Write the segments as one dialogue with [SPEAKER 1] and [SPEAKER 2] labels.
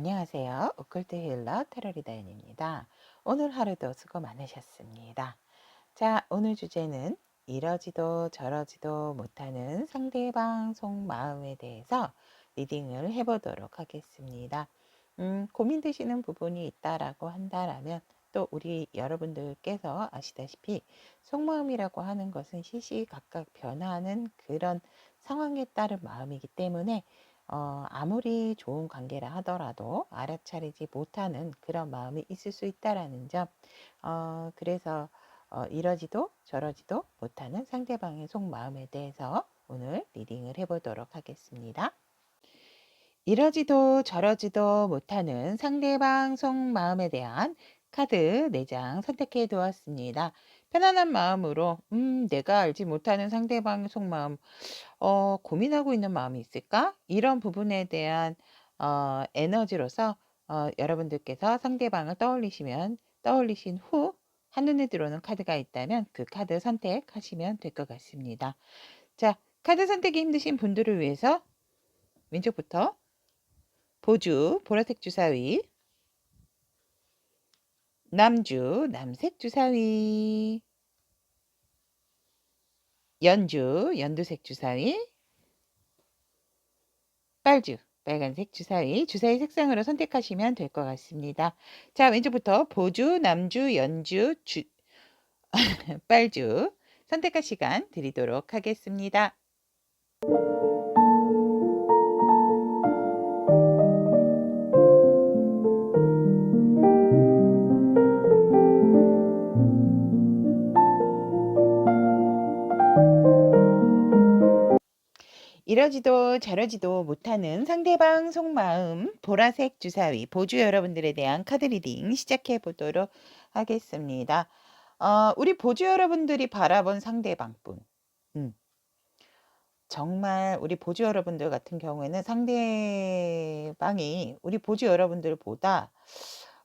[SPEAKER 1] 안녕하세요. 오컬트 힐러 테러리다인입니다. 오늘 하루도 수고 많으셨습니다. 자, 오늘 주제는 이러지도 저러지도 못하는 상대방 속마음에 대해서 리딩을 해보도록 하겠습니다. 고민되시는 부분이 있다라고 한다라면 또 우리 여러분들께서 아시다시피 속마음이라고 하는 것은 시시각각 변화하는 그런 상황에 따른 마음이기 때문에 아무리 좋은 관계라 하더라도 알아차리지 못하는 그런 마음이 있을 수 있다라는 점. 그래서 이러지도 저러지도 못하는 상대방의 속마음에 대해서 오늘 리딩을 해보도록 하겠습니다. 이러지도 저러지도 못하는 상대방 속마음에 대한 카드 4장 선택해 두었습니다. 편안한 마음으로 내가 알지 못하는 상대방의 속마음 고민하고 있는 마음이 있을까? 이런 부분에 대한 에너지로서 여러분들께서 상대방을 떠올리신 후 한눈에 들어오는 카드가 있다면 그 카드 선택하시면 될 것 같습니다. 자, 카드 선택이 힘드신 분들을 위해서 왼쪽부터 보주, 보라색 주사위, 남주, 남색 주사위, 연주, 연두색 주사위, 빨주, 빨간색 주사위, 주사위 색상으로 선택하시면 될 것 같습니다. 자, 왼쪽부터 보주, 남주, 연주, 빨주 선택할 시간 드리도록 하겠습니다. 이러지도 저러지도 못하는 상대방 속마음 보라색 주사위 보주 여러분들에 대한 카드 리딩 시작해 보도록 하겠습니다. 우리 보주 여러분들이 바라본 상대방분. 정말 우리 보주 여러분들 같은 경우에는 상대방이 우리 보주 여러분들보다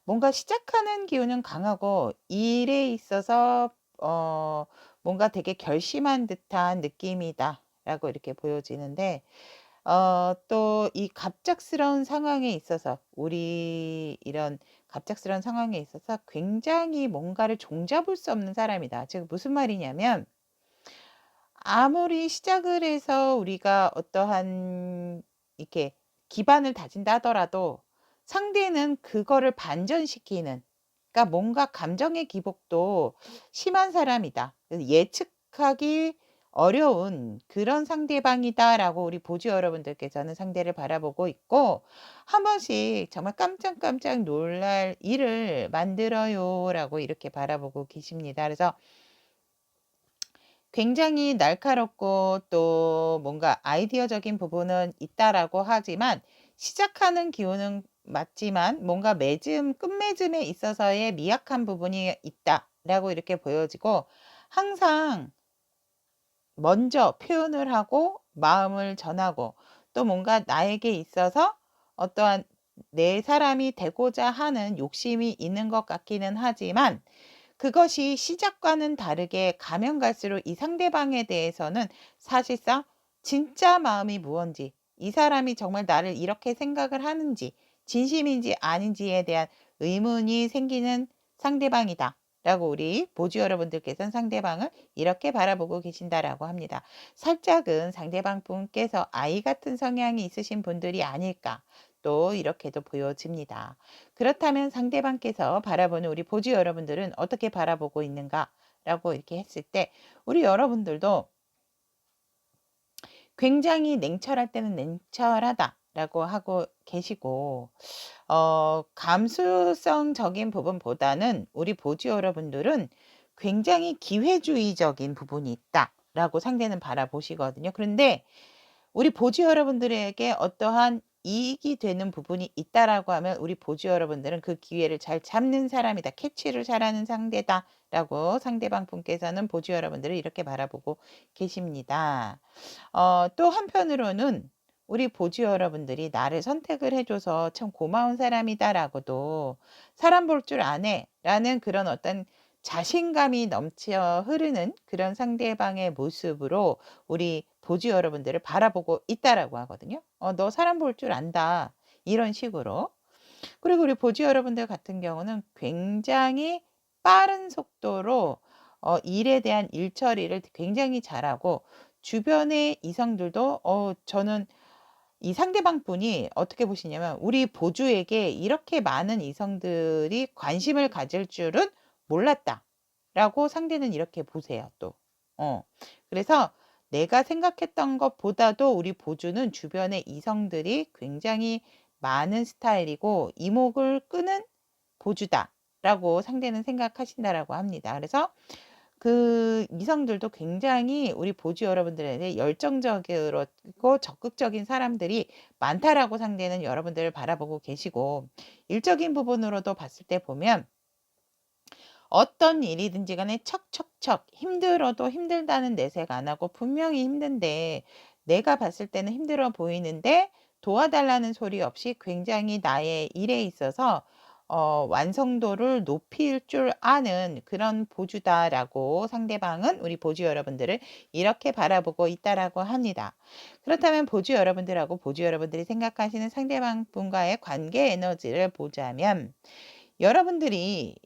[SPEAKER 1] 뭔가 시작하는 기운은 강하고 일에 있어서 뭔가 되게 결심한 듯한 느낌이다라고 이렇게 보여지는데 또 이 갑작스러운 상황에 있어서 우리 이런 갑작스러운 상황에 있어서 굉장히 뭔가를 종잡을 수 없는 사람이다. 즉 무슨 말이냐면 아무리 시작을 해서 우리가 어떠한 이렇게 기반을 다진다 하더라도 상대는 그거를 반전시키는, 그러니까 뭔가 감정의 기복도 심한 사람이다. 그래서 예측하기 어려운 그런 상대방이다라고 우리 보주 여러분들께서는 상대를 바라보고 있고, 한 번씩 정말 깜짝깜짝 놀랄 일을 만들어요라고 이렇게 바라보고 계십니다. 그래서 굉장히 날카롭고 또 뭔가 아이디어적인 부분은 있다라고 하지만 시작하는 기운은 맞지만 뭔가 끝맺음에 있어서의 미약한 부분이 있다라고 이렇게 보여지고, 항상 먼저 표현을 하고 마음을 전하고 또 뭔가 나에게 있어서 어떠한 내 사람이 되고자 하는 욕심이 있는 것 같기는 하지만, 그것이 시작과는 다르게 가면 갈수록 이 상대방에 대해서는 사실상 진짜 마음이 무언지, 이 사람이 정말 나를 이렇게 생각을 하는지, 진심인지 아닌지에 대한 의문이 생기는 상대방이다 라고 우리 보주 여러분들께서는 상대방을 이렇게 바라보고 계신다라고 합니다. 살짝은 상대방 분께서 아이 같은 성향이 있으신 분들이 아닐까 또 이렇게도 보여집니다. 그렇다면 상대방께서 바라보는 우리 보주 여러분들은 어떻게 바라보고 있는가라고 이렇게 했을 때, 우리 여러분들도 굉장히 냉철할 때는 냉철하다라고 하고 계시고, 감수성적인 부분보다는 우리 보주 여러분들은 굉장히 기회주의적인 부분이 있다라고 상대는 바라보시거든요. 그런데 우리 보주 여러분들에게 어떠한 이익이 되는 부분이 있다라고 하면 우리 보주 여러분들은 그 기회를 잘 잡는 사람이다. 캐치를 잘하는 상대다라고 상대방 분께서는 보주 여러분들을 이렇게 바라보고 계십니다. 또 한편으로는 우리 보주 여러분들이 나를 선택을 해줘서 참 고마운 사람이다라고도, 사람 볼 줄 아네라는 그런 어떤 자신감이 넘쳐 흐르는 그런 상대방의 모습으로 우리 보주 여러분들을 바라보고 있다라고 하거든요. 너 사람 볼 줄 안다. 이런 식으로. 그리고 우리 보지 여러분들 같은 경우는 굉장히 빠른 속도로 일에 대한 일 처리를 굉장히 잘하고 주변의 이성들도 저는 이 상대방 분이 어떻게 보시냐면 우리 보주에게 이렇게 많은 이성들이 관심을 가질 줄은 몰랐다라고 상대는 이렇게 보세요 또. 그래서 내가 생각했던 것보다도 우리 보주는 주변의 이성들이 굉장히 많은 스타일이고 이목을 끄는 보주다라고 상대는 생각하신다라고 합니다. 그래서 그 이성들도 굉장히 우리 보주 여러분들에게 열정적이고 적극적인 사람들이 많다라고 상대는 여러분들을 바라보고 계시고 일적인 부분으로도 봤을 때 보면 어떤 일이든지 간에 척척척 힘들어도 힘들다는 내색 안 하고 분명히 힘든데 내가 봤을 때는 힘들어 보이는데 도와달라는 소리 없이 굉장히 나의 일에 있어서 완성도를 높일 줄 아는 그런 보주다라고 상대방은 우리 보주 여러분들을 이렇게 바라보고 있다라고 합니다. 그렇다면 보주 여러분들하고 보주 여러분들이 생각하시는 상대방 분과의 관계 에너지를 보자면 여러분들이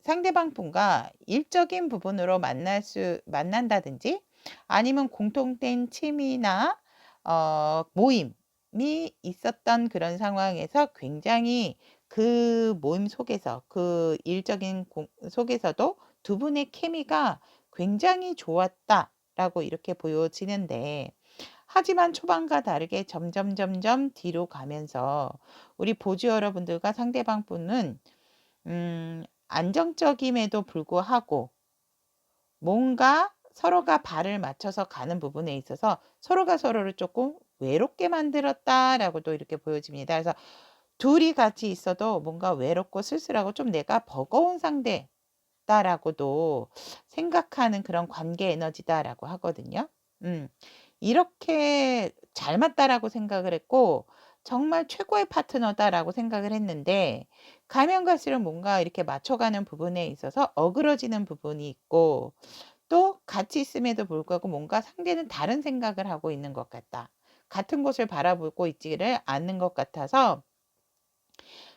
[SPEAKER 1] 상대방 분과 일적인 부분으로 만난다든지 아니면 공통된 취미나 모임이 있었던 그런 상황에서 굉장히 그 모임 속에서 그 일적인 속에서도 두 분의 케미가 굉장히 좋았다라고 이렇게 보여지는데 하지만 초반과 다르게 점점 뒤로 가면서 우리 보주 여러분들과 상대방 분은 안정적임에도 불구하고 뭔가 서로가 발을 맞춰서 가는 부분에 있어서 서로가 서로를 조금 외롭게 만들었다라고도 이렇게 보여집니다. 그래서 둘이 같이 있어도 뭔가 외롭고 쓸쓸하고 좀 내가 버거운 상대다라고도 생각하는 그런 관계 에너지다라고 하거든요. 이렇게 잘 맞다라고 생각을 했고 정말 최고의 파트너다라고 생각을 했는데 가면 갈수록 뭔가 이렇게 맞춰가는 부분에 있어서 어그러지는 부분이 있고 또 같이 있음에도 불구하고 뭔가 상대는 다른 생각을 하고 있는 것 같다. 같은 곳을 바라보고 있지를 않는 것 같아서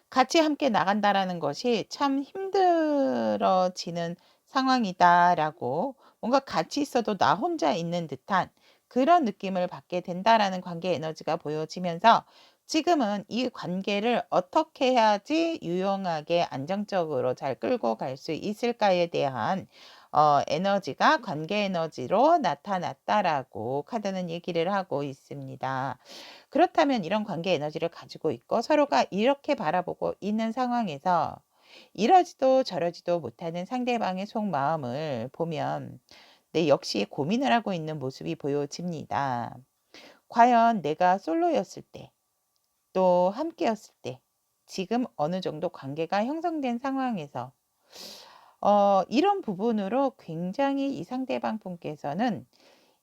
[SPEAKER 1] 같이 함께 나간다라는 것이 참 힘들어지는 상황이다라고 뭔가 같이 있어도 나 혼자 있는 듯한 그런 느낌을 받게 된다라는 관계 에너지가 보여지면서 지금은 이 관계를 어떻게 해야지 유용하게 안정적으로 잘 끌고 갈 수 있을까에 대한 에너지가 관계 에너지로 나타났다라고 카드는 얘기를 하고 있습니다. 그렇다면 이런 관계 에너지를 가지고 있고 서로가 이렇게 바라보고 있는 상황에서 이러지도 저러지도 못하는 상대방의 속마음을 보면 역시 고민을 하고 있는 모습이 보여집니다. 과연 내가 솔로였을 때, 또 함께였을 때, 지금 어느 정도 관계가 형성된 상황에서 이런 부분으로 굉장히 이 상대방 분께서는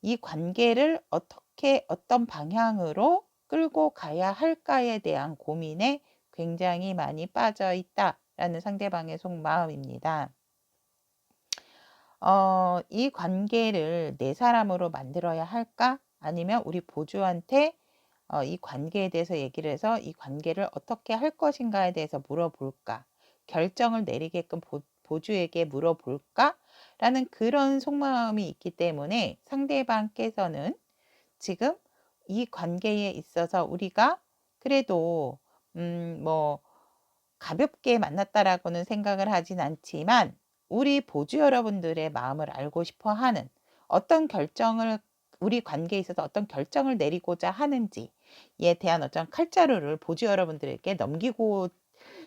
[SPEAKER 1] 이 관계를 어떻게 어떤 방향으로 끌고 가야 할까에 대한 고민에 굉장히 많이 빠져 있다라는 상대방의 속마음입니다. 이 관계를 내 사람으로 만들어야 할까? 아니면 우리 보주한테 이 관계에 대해서 얘기를 해서 이 관계를 어떻게 할 것인가에 대해서 물어볼까? 결정을 내리게끔 보주에게 물어볼까? 라는 그런 속마음이 있기 때문에 상대방께서는 지금 이 관계에 있어서 우리가 그래도 뭐 가볍게 만났다라고는 생각을 하진 않지만 우리 보주 여러분들의 마음을 알고 싶어 하는 어떤 결정을 우리 관계에 있어서 어떤 결정을 내리고자 하는지에 대한 어떤 칼자루를 보주 여러분들에게 넘기고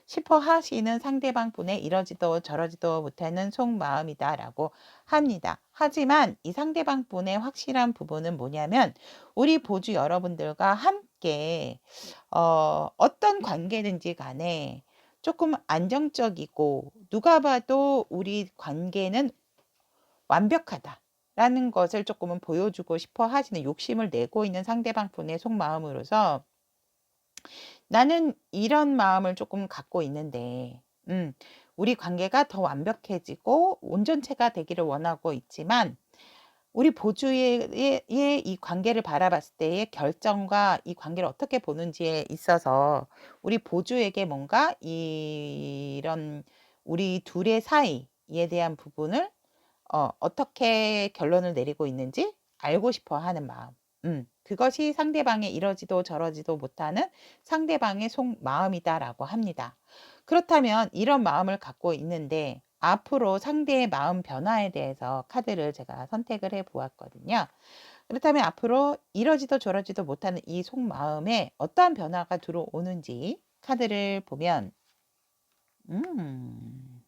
[SPEAKER 1] 싶어 하시는 상대방 분의 이러지도 저러지도 못하는 속마음이다라고 합니다. 하지만 이 상대방 분의 확실한 부분은 뭐냐면 우리 보주 여러분들과 함께 어떤 관계든지 간에 조금 안정적이고 누가 봐도 우리 관계는 완벽하다라는 것을 조금은 보여주고 싶어 하시는 욕심을 내고 있는 상대방 분의 속마음으로서 나는 이런 마음을 조금 갖고 있는데 우리 관계가 더 완벽해지고 온전체가 되기를 원하고 있지만 우리 보주의 이 관계를 바라봤을 때의 결정과 이 관계를 어떻게 보는지에 있어서 우리 보주에게 뭔가 이런 우리 둘의 사이에 대한 부분을 어떻게 결론을 내리고 있는지 알고 싶어 하는 마음. 그것이 상대방의 이러지도 저러지도 못하는 상대방의 속마음이다라고 합니다. 그렇다면 이런 마음을 갖고 있는데 앞으로 상대의 마음 변화에 대해서 카드를 제가 선택을 해 보았거든요. 그렇다면 앞으로 이러지도 저러지도 못하는 이 속마음에 어떠한 변화가 들어오는지 카드를 보면 음.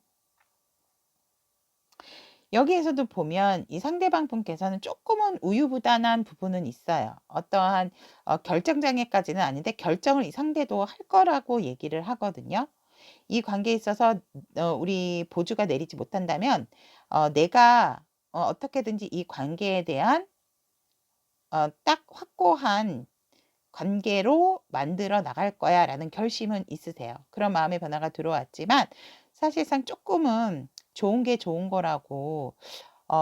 [SPEAKER 1] 여기에서도 보면 이 상대방 분께서는 조금은 우유부단한 부분은 있어요. 어떠한 결정장애까지는 아닌데 결정을 이 상대도 할 거라고 얘기를 하거든요. 이 관계에 있어서 우리 보주가 내리지 못한다면 내가 어떻게든지 이 관계에 대한 딱 확고한 관계로 만들어 나갈 거야라는 결심은 있으세요. 그런 마음의 변화가 들어왔지만 사실상 조금은 좋은 게 좋은 거라고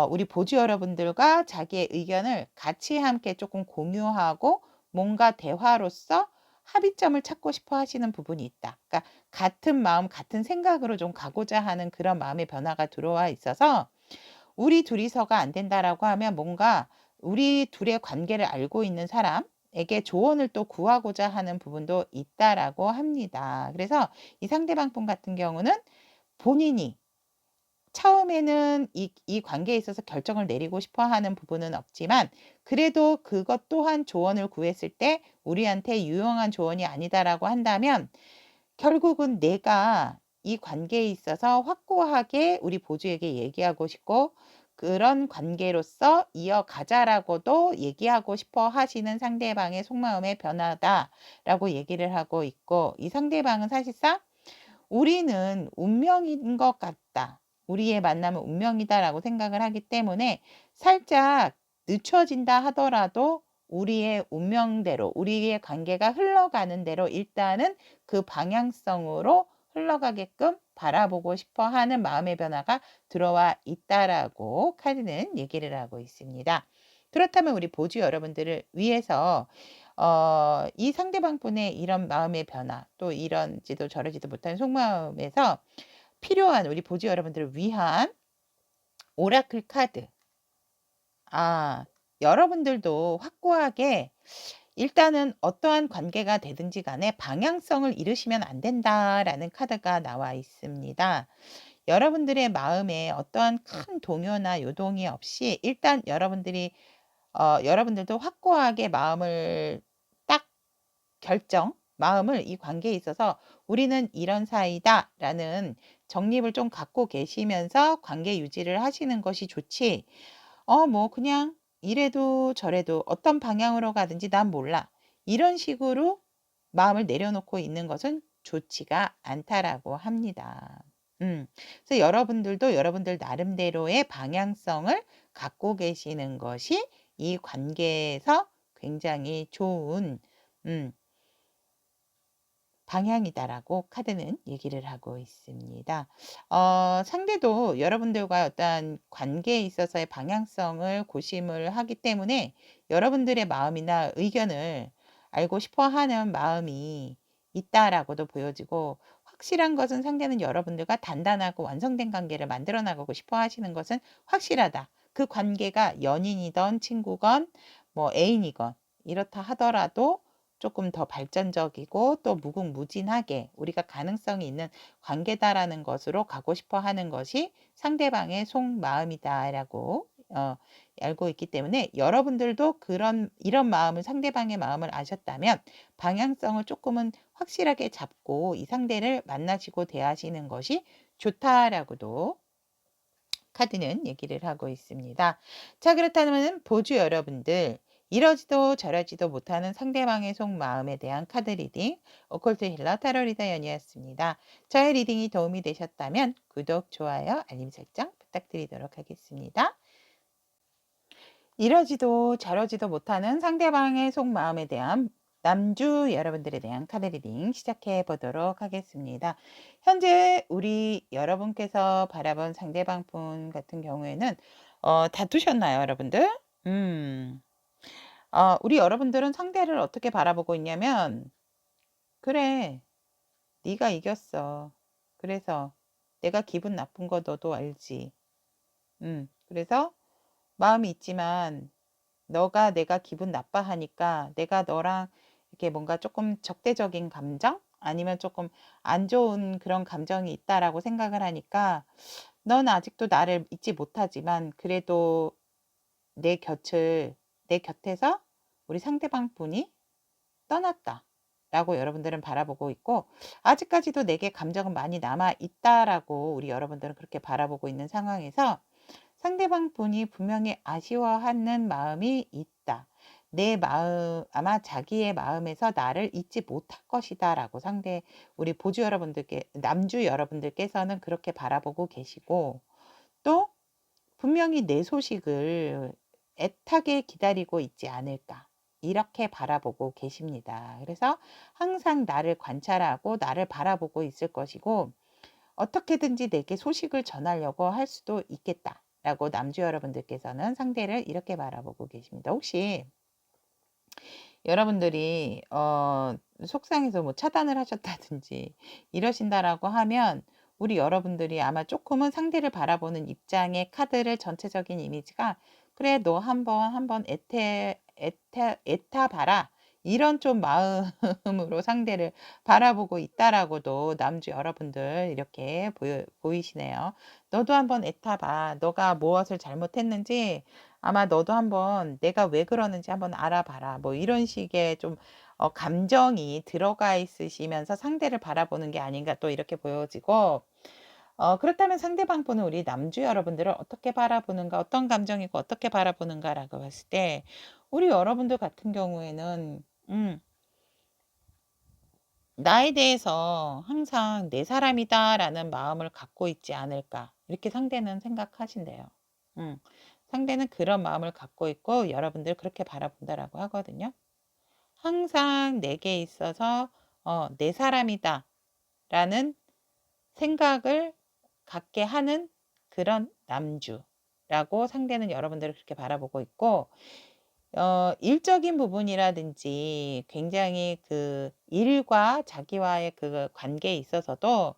[SPEAKER 1] 우리 보주 여러분들과 자기의 의견을 같이 함께 조금 공유하고 뭔가 대화로서 합의점을 찾고 싶어 하시는 부분이 있다. 그러니까 같은 마음, 같은 생각으로 좀 가고자 하는 그런 마음의 변화가 들어와 있어서 우리 둘이서가 안 된다라고 하면 뭔가 우리 둘의 관계를 알고 있는 사람에게 조언을 또 구하고자 하는 부분도 있다라고 합니다. 그래서 이 상대방 분 같은 경우는 본인이 처음에는 이 관계에 있어서 결정을 내리고 싶어 하는 부분은 없지만 그래도 그것 또한 조언을 구했을 때 우리한테 유용한 조언이 아니다라고 한다면 결국은 내가 이 관계에 있어서 확고하게 우리 보주에게 얘기하고 싶고 그런 관계로서 이어가자라고도 얘기하고 싶어 하시는 상대방의 속마음의 변화다라고 얘기를 하고 있고 이 상대방은 사실상 우리는 운명인 것 같다. 우리의 만남은 운명이다라고 생각을 하기 때문에 살짝 늦춰진다 하더라도 우리의 운명대로 우리의 관계가 흘러가는 대로 일단은 그 방향성으로 흘러가게끔 바라보고 싶어 하는 마음의 변화가 들어와 있다라고 카드는 얘기를 하고 있습니다. 그렇다면 우리 보주 여러분들을 위해서 이 상대방 분의 이런 마음의 변화 또 이런지도 저러지도 못한 속마음에서 필요한 우리 보주 여러분들을 위한 오라클 카드. 여러분들도 확고하게 일단은 어떠한 관계가 되든지 간에 방향성을 잃으시면 안 된다라는 카드가 나와 있습니다. 여러분들의 마음에 어떠한 큰 동요나 요동이 없이 일단 여러분들도 확고하게 마음을 딱 마음을 이 관계에 있어서 '우리는 이런 사이다.'라는 정립을 좀 갖고 계시면서 관계 유지를 하시는 것이 좋지 뭐 그냥 이래도 저래도 어떤 방향으로 가든지 난 몰라. 이런 식으로 마음을 내려놓고 있는 것은 좋지가 않다라고 합니다. 그래서 여러분들도 여러분들 나름대로의 방향성을 갖고 계시는 것이 이 관계에서 굉장히 좋은 음 방향이다라고 카드는 얘기를 하고 있습니다. 상대도 여러분들과 어떠한 관계에 있어서의 방향성을 고심을 하기 때문에 여러분들의 마음이나 의견을 알고 싶어 하는 마음이 있다라고도 보여지고 확실한 것은 상대는 여러분들과 단단하고 완성된 관계를 만들어 나가고 싶어 하시는 것은 확실하다. 그 관계가 연인이든 친구건 뭐 애인이건 이렇다 하더라도 조금 더 발전적이고 또 무궁무진하게 우리가 가능성이 있는 관계다라는 것으로 가고 싶어 하는 것이 상대방의 속마음이다라고 알고 있기 때문에 여러분들도 이런 마음을 상대방의 마음을 아셨다면 방향성을 조금은 확실하게 잡고 이 상대를 만나시고 대하시는 것이 좋다라고도 카드는 얘기를 하고 있습니다. 자, 그렇다면 보주 여러분들 이러지도 저러지도 못하는 상대방의 속마음에 대한 카드 리딩 오컬트 힐러 타로 리더 연이었습니다. 저의 리딩이 도움이 되셨다면 구독, 좋아요, 알림 설정 부탁드리도록 하겠습니다. 이러지도 저러지도 못하는 상대방의 속마음에 대한 남주 여러분들에 대한 카드 리딩 시작해 보도록 하겠습니다. 현재 우리 여러분께서 바라본 상대방 분 같은 경우에는 다투셨나요, 여러분들? 우리 여러분들은 상대를 어떻게 바라보고 있냐면, 그래, 네가 이겼어. 그래서 내가 기분 나쁜 거 너도 알지. 그래서 마음이 있지만 너가 내가 기분 나빠하니까 내가 너랑 이렇게 뭔가 조금 적대적인 감정 아니면 조금 안 좋은 그런 감정이 있다라고 생각을 하니까 넌 아직도 나를 잊지 못하지만 그래도 내 곁을 내 곁에서 우리 상대방 분이 떠났다 라고 여러분들은 바라보고 있고 아직까지도 내게 감정은 많이 남아 있다라고 우리 여러분들은 그렇게 바라보고 있는 상황에서 상대방 분이 분명히 아쉬워하는 마음이 있다. 내 마음, 아마 자기의 마음에서 나를 잊지 못할 것이다 라고 우리 보주 여러분들께, 남주 여러분들께서는 그렇게 바라보고 계시고 또 분명히 내 소식을 애타게 기다리고 있지 않을까. 이렇게 바라보고 계십니다. 그래서 항상 나를 관찰하고 나를 바라보고 있을 것이고 어떻게든지 내게 소식을 전하려고 할 수도 있겠다. 라고 남주 여러분들께서는 상대를 이렇게 바라보고 계십니다. 혹시 여러분들이 속상해서 뭐 차단을 하셨다든지 이러신다라고 하면 우리 여러분들이 아마 조금은 상대를 바라보는 입장의 카드를 전체적인 이미지가 그래 너 한번 애타 봐라 이런 좀 마음으로 상대를 바라보고 있다라고도 남주 여러분들 이렇게 보이시네요. 너도 한번 애타 봐. 너가 무엇을 잘못했는지 아마 너도 한번 내가 왜 그러는지 한번 알아봐라. 뭐 이런 식의 좀 감정이 들어가 있으시면서 상대를 바라보는 게 아닌가 또 이렇게 보여지고 그렇다면 상대방 분은 우리 남주 여러분들을 어떻게 바라보는가, 어떤 감정이고 어떻게 바라보는가라고 봤을 때 우리 여러분들 같은 경우에는 나에 대해서 항상 내 사람이다라는 마음을 갖고 있지 않을까 이렇게 상대는 생각하신대요. 상대는 그런 마음을 갖고 있고 여러분들 그렇게 바라본다라고 하거든요. 항상 내게 있어서 내 사람이다 라는 생각을 갖게 하는 그런 남주라고 상대는 여러분들을 그렇게 바라보고 있고 일적인 부분이라든지 굉장히 그 일과 자기와의 그 관계에 있어서도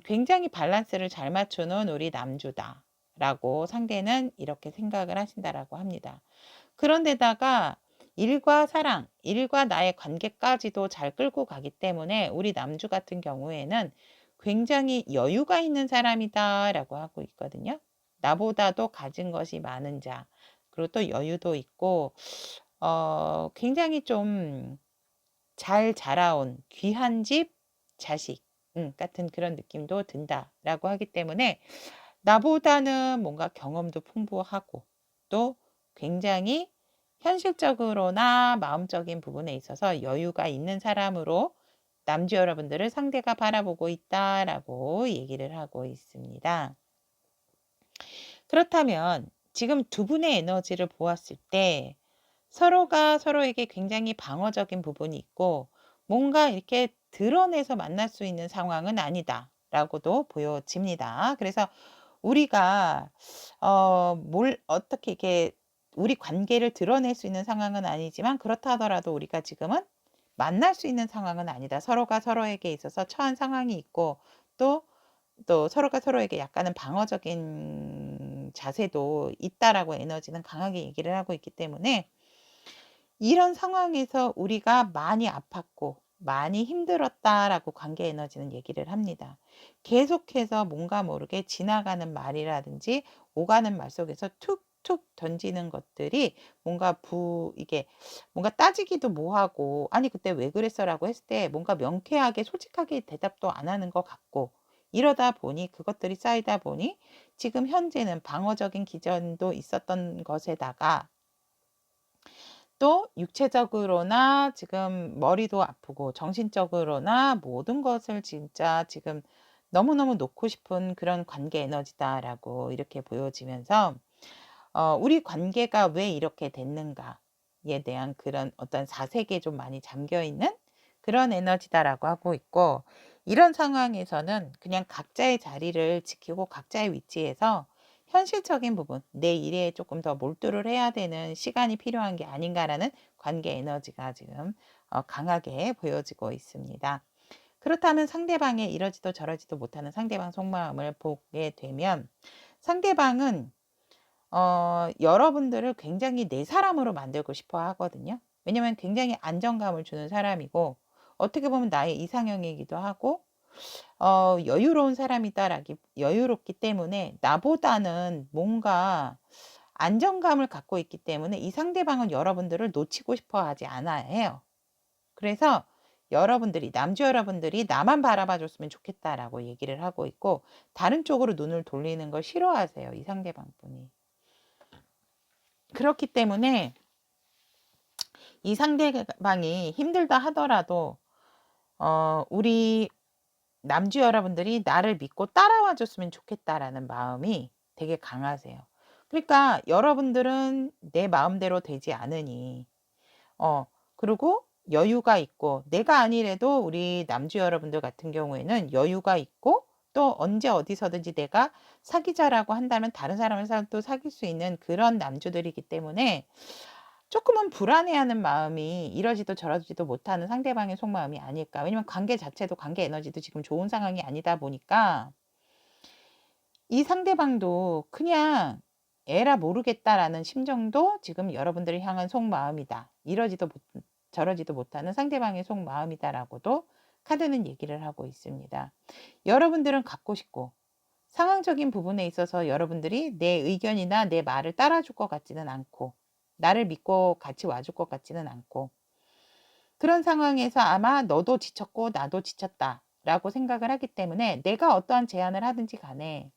[SPEAKER 1] 굉장히 밸런스를 잘 맞추는 우리 남주다라고 상대는 이렇게 생각을 하신다라고 합니다. 그런데다가 일과 사랑, 일과 나의 관계까지도 잘 끌고 가기 때문에 우리 남주 같은 경우에는 굉장히 여유가 있는 사람이다라고 하고 있거든요. 나보다도 가진 것이 많은 자, 그리고 또 여유도 있고 굉장히 좀 잘 자라온 귀한 집 자식 같은 그런 느낌도 든다라고 하기 때문에 나보다는 뭔가 경험도 풍부하고 또 굉장히 현실적으로나 마음적인 부분에 있어서 여유가 있는 사람으로 남주 여러분들을 상대가 바라보고 있다라고 얘기를 하고 있습니다. 그렇다면 지금 두 분의 에너지를 보았을 때 서로가 서로에게 굉장히 방어적인 부분이 있고 뭔가 이렇게 드러내서 만날 수 있는 상황은 아니다라고도 보여집니다. 그래서 우리가 뭘 어떻게 이렇게 우리 관계를 드러낼 수 있는 상황은 아니지만 그렇다 하더라도 우리가 지금은 만날 수 있는 상황은 아니다. 서로가 서로에게 있어서 처한 상황이 있고 또 서로가 서로에게 약간은 방어적인 자세도 있다라고 에너지는 강하게 얘기를 하고 있기 때문에 이런 상황에서 우리가 많이 아팠고 많이 힘들었다라고 관계 에너지는 얘기를 합니다. 계속해서 뭔가 모르게 지나가는 말이라든지 오가는 말 속에서 툭툭 던지는 것들이 뭔가 이게 뭔가 따지기도 뭐하고 아니 그때 왜 그랬어라고 했을 때 뭔가 명쾌하게 솔직하게 대답도 안 하는 것 같고 이러다 보니 그것들이 쌓이다 보니 지금 현재는 방어적인 기전도 있었던 것에다가 또 육체적으로나 지금 머리도 아프고 정신적으로나 모든 것을 진짜 지금 너무너무 놓고 싶은 그런 관계 에너지다라고 이렇게 보여지면서 우리 관계가 왜 이렇게 됐는가에 대한 그런 어떤 사색에 좀 많이 잠겨 있는 그런 에너지다라고 하고 있고 이런 상황에서는 그냥 각자의 자리를 지키고 각자의 위치에서 현실적인 부분, 내 일에 조금 더 몰두를 해야 되는 시간이 필요한 게 아닌가라는 관계 에너지가 지금 강하게 보여지고 있습니다. 그렇다면 상대방의 이러지도 저러지도 못하는 상대방 속마음을 보게 되면 상대방은 여러분들을 굉장히 내 사람으로 만들고 싶어 하거든요. 왜냐면 굉장히 안정감을 주는 사람이고 어떻게 보면 나의 이상형이기도 하고 여유로운 사람이다라기 여유롭기 때문에 나보다는 뭔가 안정감을 갖고 있기 때문에 이 상대방은 여러분들을 놓치고 싶어 하지 않아야 해요. 그래서 여러분들이 남주 여러분들이 나만 바라봐 줬으면 좋겠다라고 얘기를 하고 있고 다른 쪽으로 눈을 돌리는 걸 싫어하세요. 이 상대방 분이. 그렇기 때문에 이 상대방이 힘들다 하더라도 우리 남주 여러분들이 나를 믿고 따라와 줬으면 좋겠다라는 마음이 되게 강하세요. 그러니까 여러분들은 내 마음대로 되지 않으니 그리고 여유가 있고 내가 아니래도 우리 남주 여러분들 같은 경우에는 여유가 있고 또 언제 어디서든지 내가 사귀자라고 한다면 다른 사람을 또 사귈 수 있는 그런 남주들이기 때문에 조금은 불안해하는 마음이 이러지도 저러지도 못하는 상대방의 속마음이 아닐까. 왜냐면 관계 자체도 관계 에너지도 지금 좋은 상황이 아니다 보니까 이 상대방도 그냥 에라 모르겠다라는 심정도 지금 여러분들을 향한 속마음이다. 이러지도 저러지도 못하는 상대방의 속마음이다라고도 카드는 얘기를 하고 있습니다. 여러분들은 갖고 싶고 상황적인 부분에 있어서 여러분들이 내 의견이나 내 말을 따라줄 것 같지는 않고 나를 믿고 같이 와줄 것 같지는 않고 그런 상황에서 아마 너도 지쳤고 나도 지쳤다라고 생각을 하기 때문에 내가 어떠한 제안을 하든지 간에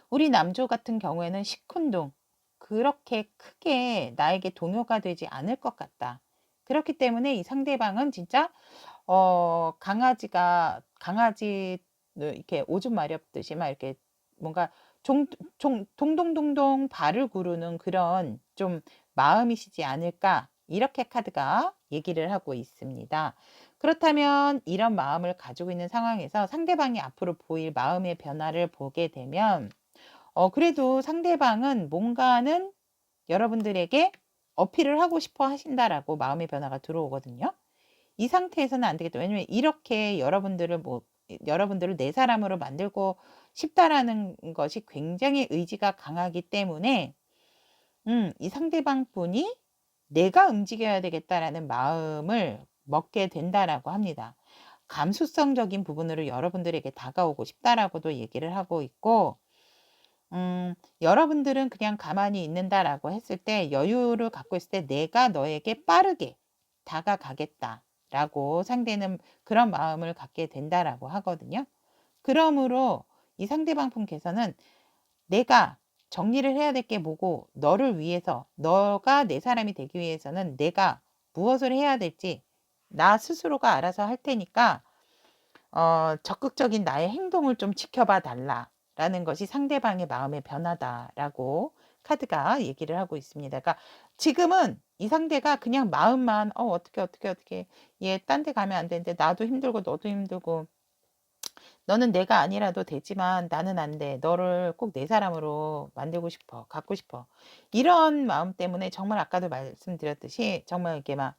[SPEAKER 1] 우리 남조 같은 경우에는 시큰둥 그렇게 크게 나에게 동요가 되지 않을 것 같다. 그렇기 때문에 이 상대방은 진짜 강아지 이렇게 오줌 마렵듯이 막 이렇게 뭔가 동동동동 발을 구르는 그런 좀 마음이시지 않을까 이렇게 카드가 얘기를 하고 있습니다. 그렇다면 이런 마음을 가지고 있는 상황에서 상대방이 앞으로 보일 마음의 변화를 보게 되면 그래도 상대방은 뭔가는 여러분들에게 어필을 하고 싶어 하신다라고 마음의 변화가 들어오거든요. 이 상태에서는 안 되겠다. 왜냐면 이렇게 여러분들을 내 사람으로 만들고 싶다라는 것이 굉장히 의지가 강하기 때문에 이 상대방 분이 내가 움직여야 되겠다라는 마음을 먹게 된다라고 합니다. 감수성적인 부분으로 여러분들에게 다가오고 싶다라고도 얘기를 하고 있고 여러분들은 그냥 가만히 있는다라고 했을 때 여유를 갖고 있을 때 내가 너에게 빠르게 다가가겠다라고 상대는 그런 마음을 갖게 된다라고 하거든요. 그러므로 이 상대방 분께서는 내가 정리를 해야 될 게 뭐고 너를 위해서 너가 내 사람이 되기 위해서는 내가 무엇을 해야 될지 나 스스로가 알아서 할 테니까 적극적인 나의 행동을 좀 지켜봐 달라라는 것이 상대방의 마음의 변화다라고 카드가 얘기를 하고 있습니다. 그러니까 지금은 이 상대가 그냥 마음만 어떻게 얘 딴 데 가면 안 되는데 나도 힘들고 너도 힘들고 너는 내가 아니라도 되지만 나는 안 돼. 너를 꼭 내 사람으로 만들고 싶어. 갖고 싶어. 이런 마음 때문에 정말 아까도 말씀드렸듯이 정말 이렇게 막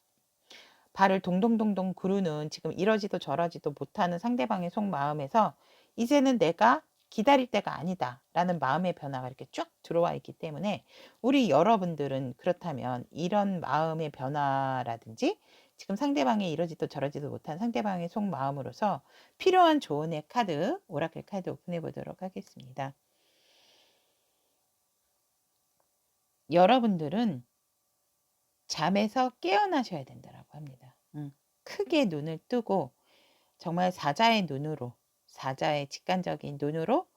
[SPEAKER 1] 발을 동동동동 구르는 지금 이러지도 저러지도 못하는 상대방의 속마음에서 이제는 내가 기다릴 때가 아니다 라는 마음의 변화가 이렇게 쫙 들어와 있기 때문에 우리 여러분들은 그렇다면 이런 마음의 변화라든지 지금 상대방이 이러지도 저러지도 못한 상대방의 속마음으로서 필요한 조언의 카드 오라클 카드 오픈해 보도록 하겠습니다. 여러분들은 잠에서 깨어나셔야 된다고 합니다. 크게 눈을 뜨고 정말 사자의 눈으로 사자의 직관적인 눈으로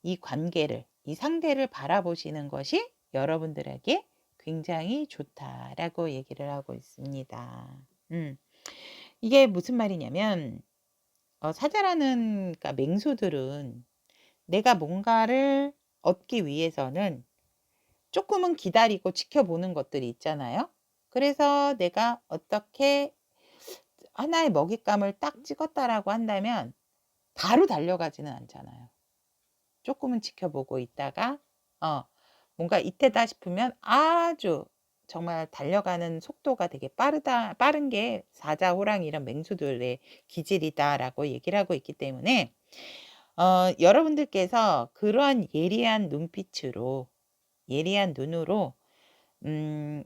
[SPEAKER 1] 이 관계를 이 상대를 바라보시는 것이 여러분들에게 굉장히 좋다라고 얘기를 하고 있습니다. 이게 무슨 말이냐면 사자라는 그러니까 맹수들은 내가 뭔가를 얻기 위해서는 조금은 기다리고 지켜보는 것들이 있잖아요. 그래서 내가 어떻게 하나의 먹잇감을 딱 찍었다라고 한다면 바로 달려가지는 않잖아요. 조금은 지켜보고 있다가 뭔가 이때다 싶으면 아주 정말 달려가는 속도가 되게 빠른 게 사자호랑이 이런 맹수들의 기질이다라고 얘기를 하고 있기 때문에 여러분들께서 그러한 예리한 눈빛으로 예리한 눈으로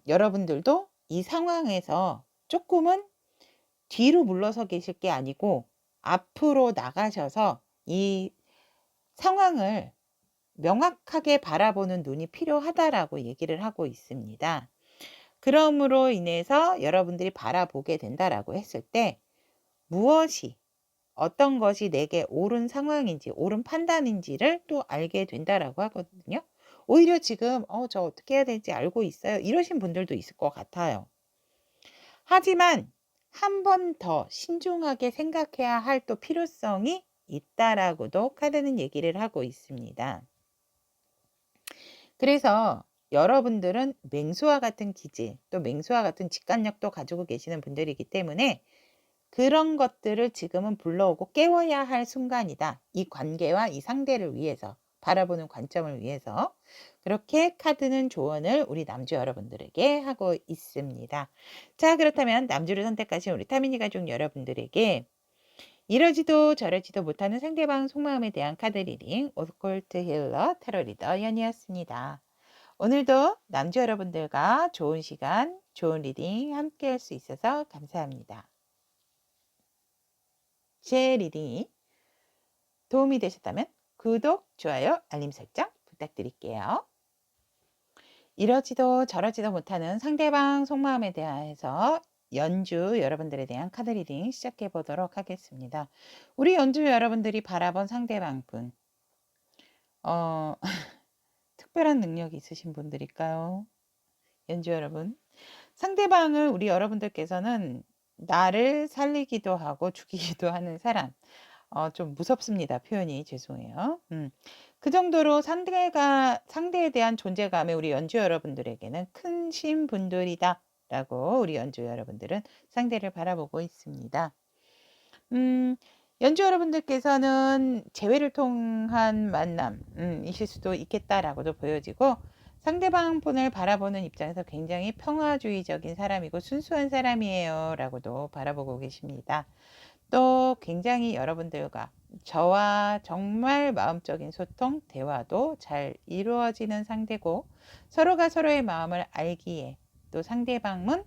[SPEAKER 1] 여러분들도 이 상황에서 조금은 뒤로 물러서 계실 게 아니고 앞으로 나가셔서 이 상황을 명확하게 바라보는 눈이 필요하다라고 얘기를 하고 있습니다. 그러므로 인해서 여러분들이 바라보게 된다라고 했을 때 무엇이 어떤 것이 내게 옳은 상황인지 옳은 판단인지를 또 알게 된다라고 하거든요. 오히려 지금 저 어떻게 해야 될지 알고 있어요. 이러신 분들도 있을 것 같아요. 하지만 한 번 더 신중하게 생각해야 할 또 필요성이 있다라고도 카드는 얘기를 하고 있습니다. 그래서 여러분들은 맹수와 같은 기질, 또 맹수와 같은 직관력도 가지고 계시는 분들이기 때문에 그런 것들을 지금은 불러오고 깨워야 할 순간이다. 이 관계와 이 상대를 위해서, 바라보는 관점을 위해서. 그렇게 카드는 조언을 우리 남주 여러분들에게 하고 있습니다. 자, 그렇다면 남주를 선택하신 우리 타미니 가족 여러분들에게 이러지도 저러지도 못하는 상대방 속마음에 대한 카드 리딩 오컬트 힐러 타로 리더 연이었습니다. 오늘도 남주 여러분들과 좋은 시간, 좋은 리딩 함께 할 수 있어서 감사합니다. 제 리딩이 도움이 되셨다면 구독, 좋아요, 알림 설정 부탁드릴게요. 이러지도 저러지도 못하는 상대방 속마음에 대해서 연주 여러분들에 대한 카드 리딩 시작해 보도록 하겠습니다. 우리 연주 여러분들이 바라본 상대방 분 특별한 능력이 있으신 분들일까요? 연주 여러분, 상대방을 우리 여러분들께서는 나를 살리기도 하고 죽이기도 하는 사람, 좀 무섭습니다. 표현이 죄송해요. 그 정도로 상대에 대한 존재감에 우리 연주 여러분들에게는 큰 신분들이다 라고 우리 연주 여러분들은 상대를 바라보고 있습니다. 연주 여러분들께서는 재회를 통한 만남이실 수도 있겠다라고도 보여지고 상대방 분을 바라보는 입장에서 굉장히 평화주의적인 사람이고 순수한 사람이에요 라고도 바라보고 계십니다. 또 굉장히 여러분들과 저와 정말 마음적인 소통, 대화도 잘 이루어지는 상대고 서로가 서로의 마음을 알기에 또 상대방은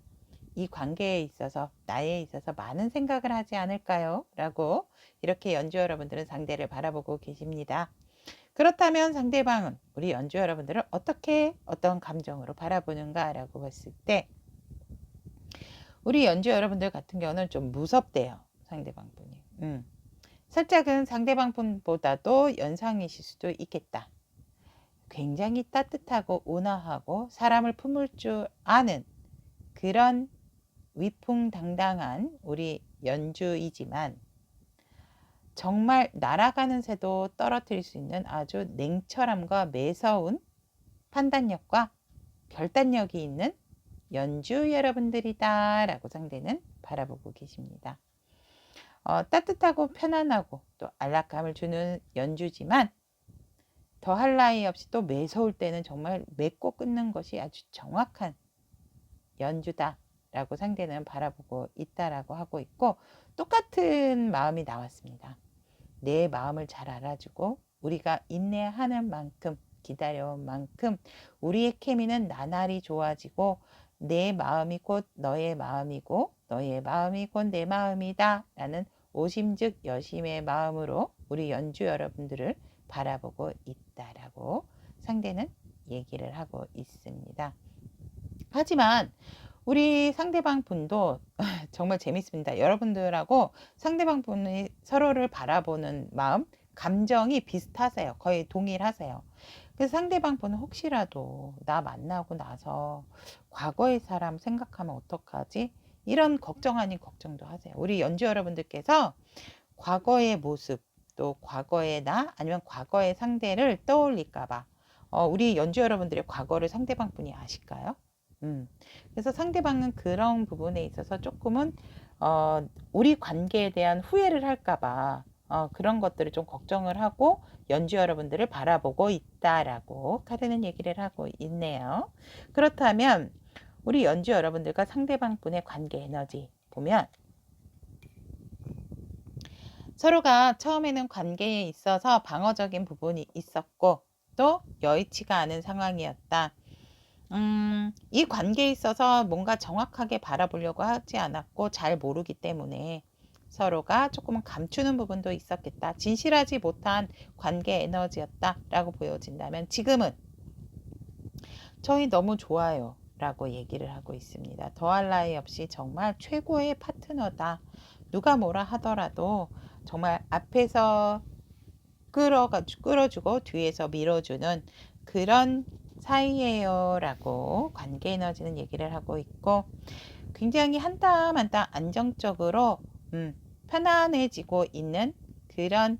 [SPEAKER 1] 이 관계에 있어서 나에 있어서 많은 생각을 하지 않을까요? 라고 이렇게 연주 여러분들은 상대를 바라보고 계십니다. 그렇다면 상대방은 우리 연주 여러분들을 어떤 감정으로 바라보는가 라고 봤을 때 우리 연주 여러분들 같은 경우는 좀 무섭대요. 상대방 분이. 살짝은 상대방 분보다도 연상이실 수도 있겠다. 굉장히 따뜻하고 온화하고 사람을 품을 줄 아는 그런 위풍당당한 우리 연주이지만 정말 날아가는 새도 떨어뜨릴 수 있는 아주 냉철함과 매서운 판단력과 결단력이 있는 연주 여러분들이다 라고 상대는 바라보고 계십니다. 따뜻하고 편안하고 또 안락감을 주는 연주지만 더할 나위 없이 또 매서울 때는 정말 맺고 끊는 것이 아주 정확한 연주다 라고 상대는 바라보고 있다라고 하고 있고 똑같은 마음이 나왔습니다. 내 마음을 잘 알아주고 우리가 인내하는 만큼 기다려온 만큼 우리의 케미는 나날이 좋아지고 내 마음이 곧 너의 마음이고 너의 마음이 곧 내 마음이다 라는 오심즉 여심의 마음으로 우리 연주 여러분들을 바라보고 있다라고 상대는 얘기를 하고 있습니다. 하지만 우리 상대방 분도 정말 재밌습니다. 여러분들하고 상대방 분이 서로를 바라보는 마음, 감정이 비슷하세요. 거의 동일하세요. 그래서 상대방 분은 혹시라도 나 만나고 나서 과거의 사람 생각하면 어떡하지? 이런 걱정 아닌 걱정도 하세요. 우리 연주 여러분들께서 과거의 모습, 또 과거의 나 아니면 과거의 상대를 떠올릴까봐 우리 연주 여러분들의 과거를 상대방 분이 아실까요? 그래서 상대방은 그런 부분에 있어서 조금은 우리 관계에 대한 후회를 할까봐 그런 것들을 좀 걱정을 하고 연주 여러분들을 바라보고 있다라고 카드는 얘기를 하고 있네요. 그렇다면 우리 연주 여러분들과 상대방 분의 관계 에너지 보면 서로가 처음에는 관계에 있어서 방어적인 부분이 있었고 또 여의치가 않은 상황이었다. 이 관계에 있어서 뭔가 정확하게 바라보려고 하지 않았고 잘 모르기 때문에 서로가 조금은 감추는 부분도 있었겠다. 진실하지 못한 관계 에너지였다라고 보여진다면 지금은 저희 너무 좋아요 라고 얘기를 하고 있습니다. 더할 나위 없이 정말 최고의 파트너다. 누가 뭐라 하더라도 정말 앞에서 끌어주고 뒤에서 밀어주는 그런 사이예요 라고 관계 에너지는 얘기를 하고 있고 굉장히 한 땀 한 땀 안정적으로 편안해지고 있는 그런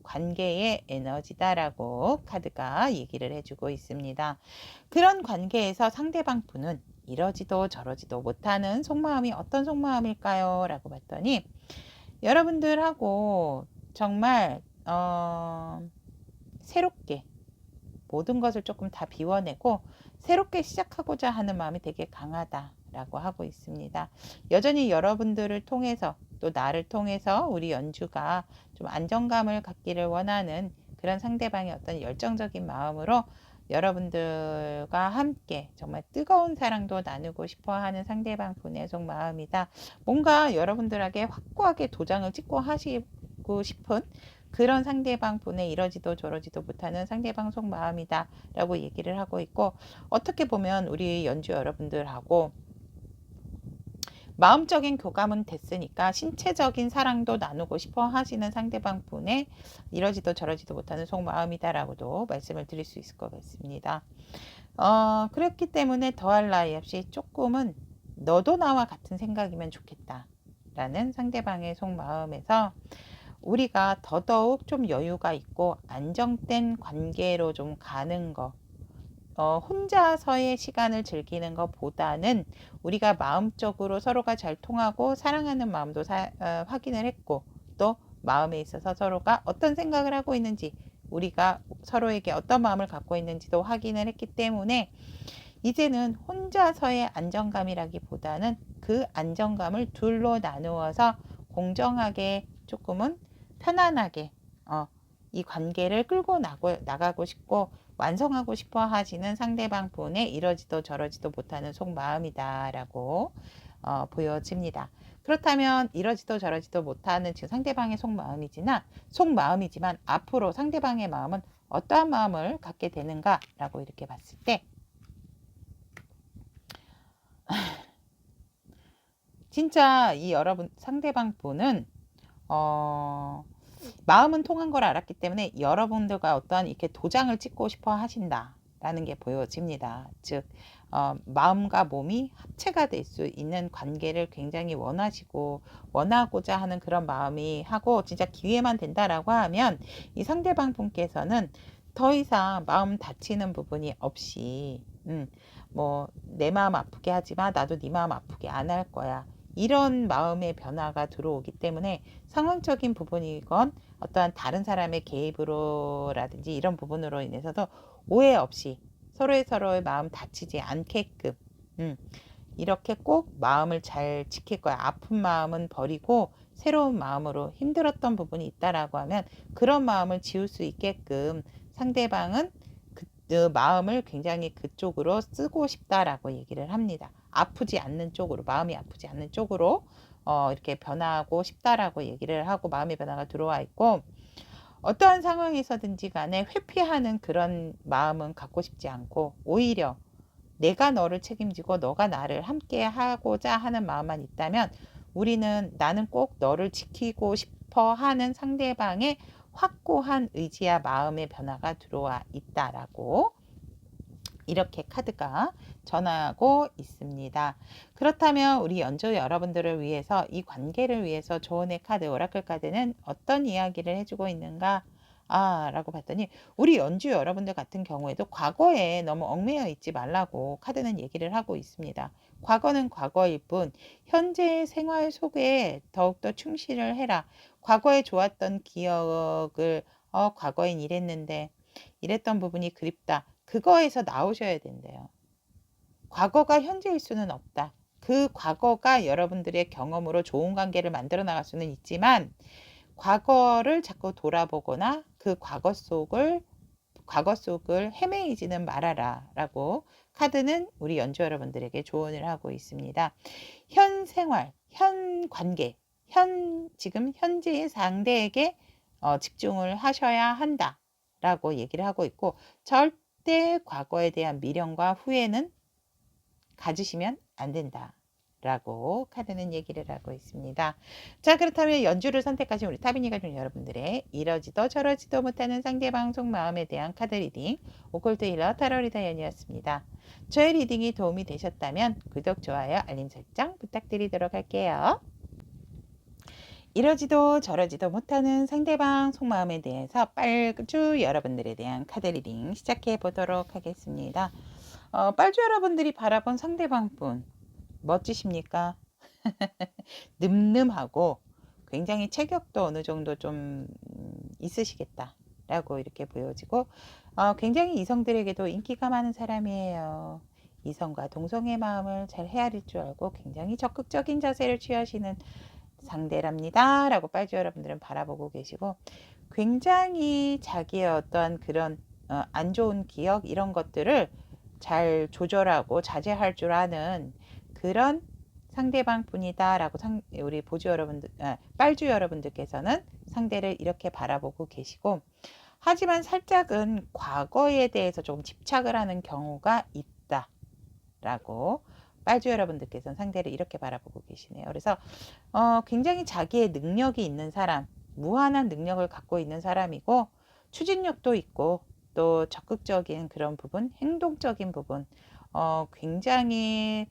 [SPEAKER 1] 관계의 에너지다라고 카드가 얘기를 해주고 있습니다. 그런 관계에서 상대방 분은 이러지도 저러지도 못하는 속마음이 어떤 속마음일까요? 라고 봤더니 여러분들하고 정말 새롭게 모든 것을 조금 다 비워내고 새롭게 시작하고자 하는 마음이 되게 강하다라고 하고 있습니다. 여전히 여러분들을 통해서 또 나를 통해서 우리 연주가 좀 안정감을 갖기를 원하는 그런 상대방의 어떤 열정적인 마음으로 여러분들과 함께 정말 뜨거운 사랑도 나누고 싶어 하는 상대방 분의 속마음이다. 뭔가 여러분들에게 확고하게 도장을 찍고 하시고 싶은 그런 상대방 분의 이러지도 저러지도 못하는 상대방 속마음이다 라고 얘기를 하고 있고 어떻게 보면 우리 연주 여러분들하고 마음적인 교감은 됐으니까 신체적인 사랑도 나누고 싶어 하시는 상대방 분의 이러지도 저러지도 못하는 속마음이다라고도 말씀을 드릴 수 있을 것 같습니다. 그렇기 때문에 더할 나위 없이 조금은 너도 나와 같은 생각이면 좋겠다 라는 상대방의 속마음에서 우리가 더더욱 좀 여유가 있고 안정된 관계로 좀 가는 거 혼자서의 시간을 즐기는 것보다는 우리가 마음적으로 서로가 잘 통하고 사랑하는 마음도 확인을 했고 또 마음에 있어서 서로가 어떤 생각을 하고 있는지 우리가 서로에게 어떤 마음을 갖고 있는지도 확인을 했기 때문에 이제는 혼자서의 안정감이라기보다는 그 안정감을 둘로 나누어서 공정하게 조금은 편안하게 이 관계를 끌고 나가고 싶고 완성하고 싶어 하시는 상대방 분의 이러지도 저러지도 못하는 속마음이다라고 보여집니다. 그렇다면 이러지도 저러지도 못하는 지금 상대방의 속마음이지만 앞으로 상대방의 마음은 어떠한 마음을 갖게 되는가라고 이렇게 봤을 때 진짜 이 여러분 상대방 분은 마음은 통한 걸 알았기 때문에 여러분들과 어떠한 이렇게 도장을 찍고 싶어 하신다라는 게 보여집니다. 즉 마음과 몸이 합체가 될 수 있는 관계를 굉장히 원하고자 하는 그런 마음이 하고 진짜 기회만 된다라고 하면 이 상대방 분께서는 더 이상 마음 다치는 부분이 없이 뭐 내 마음 아프게 하지마 나도 네 마음 아프게 안 할 거야 이런 마음의 변화가 들어오기 때문에 상황적인 부분이건 어떠한 다른 사람의 개입으로라든지 이런 부분으로 인해서도 오해 없이 서로의 마음 다치지 않게끔 이렇게 꼭 마음을 잘 지킬 거야. 아픈 마음은 버리고 새로운 마음으로 힘들었던 부분이 있다라고 하면 그런 마음을 지울 수 있게끔 상대방은 그 마음을 굉장히 그쪽으로 쓰고 싶다라고 얘기를 합니다. 아프지 않는 쪽으로 마음이 아프지 않는 쪽으로 이렇게 변하고 싶다라고 얘기를 하고 마음의 변화가 들어와 있고 어떠한 상황에서든지 간에 회피하는 그런 마음은 갖고 싶지 않고 오히려 내가 너를 책임지고 너가 나를 함께 하고자 하는 마음만 있다면 우리는 나는 꼭 너를 지키고 싶어 하는 상대방의 확고한 의지와 마음의 변화가 들어와 있다라고 이렇게 카드가 전하고 있습니다. 그렇다면 우리 연주 여러분들을 위해서 이 관계를 위해서 조언의 카드 오라클 카드는 어떤 이야기를 해주고 있는가 라고 봤더니 우리 연주 여러분들 같은 경우에도 과거에 너무 얽매여 있지 말라고 카드는 얘기를 하고 있습니다. 과거는 과거일 뿐 현재의 생활 속에 더욱더 충실을 해라. 과거에 좋았던 기억을 과거엔 이랬는데 이랬던 부분이 그립다. 그거에서 나오셔야 된대요. 과거가 현재일 수는 없다. 그 과거가 여러분들의 경험으로 좋은 관계를 만들어 나갈 수는 있지만 과거를 자꾸 돌아보거나 그 과거 속을 헤매이지는 말아라 라고 카드는 우리 연주 여러분들에게 조언을 하고 있습니다. 현 생활, 현 관계, 지금 현재의 상대에게 집중을 하셔야 한다 라고 얘기를 하고 있고, 절대 과거에 대한 미련과 후회는 가지시면 안 된다 라고 카드는 얘기를 하고 있습니다. 자, 그렇다면 연주를 선택하신 우리 타비니가 준 여러분들의 이러지도 저러지도 못하는 상대방 속마음에 대한 카드 리딩 오컬트 힐러 타로 리더 연이었습니다. 저의 리딩이 도움이 되셨다면 구독, 좋아요, 알림 설정 부탁드리도록 할게요. 이러지도 저러지도 못하는 상대방 속마음에 대해서 빨주 여러분들에 대한 카드 리딩 시작해 보도록 하겠습니다. 빨주 여러분들이 바라본 상대방분 멋지십니까? 늠름하고 굉장히 체격도 어느 정도 좀 있으시겠다 라고 이렇게 보여지고, 굉장히 이성들에게도 인기가 많은 사람이에요. 이성과 동성의 마음을 잘 헤아릴 줄 알고 굉장히 적극적인 자세를 취하시는 상대랍니다 라고 빨주 여러분들은 바라보고 계시고, 굉장히 자기의 어떠한 그런 안 좋은 기억 이런 것들을 잘 조절하고 자제할 줄 아는 그런 상대방 분이다 라고 우리 보주 여러분들, 빨주 여러분들께서는 상대를 이렇게 바라보고 계시고, 하지만 살짝은 과거에 대해서 조금 집착을 하는 경우가 있다 라고 빨주 여러분들께서는 상대를 이렇게 바라보고 계시네요. 그래서 굉장히 자기의 능력이 있는 사람, 무한한 능력을 갖고 있는 사람이고, 추진력도 있고 또 적극적인 그런 부분, 행동적인 부분, 굉장히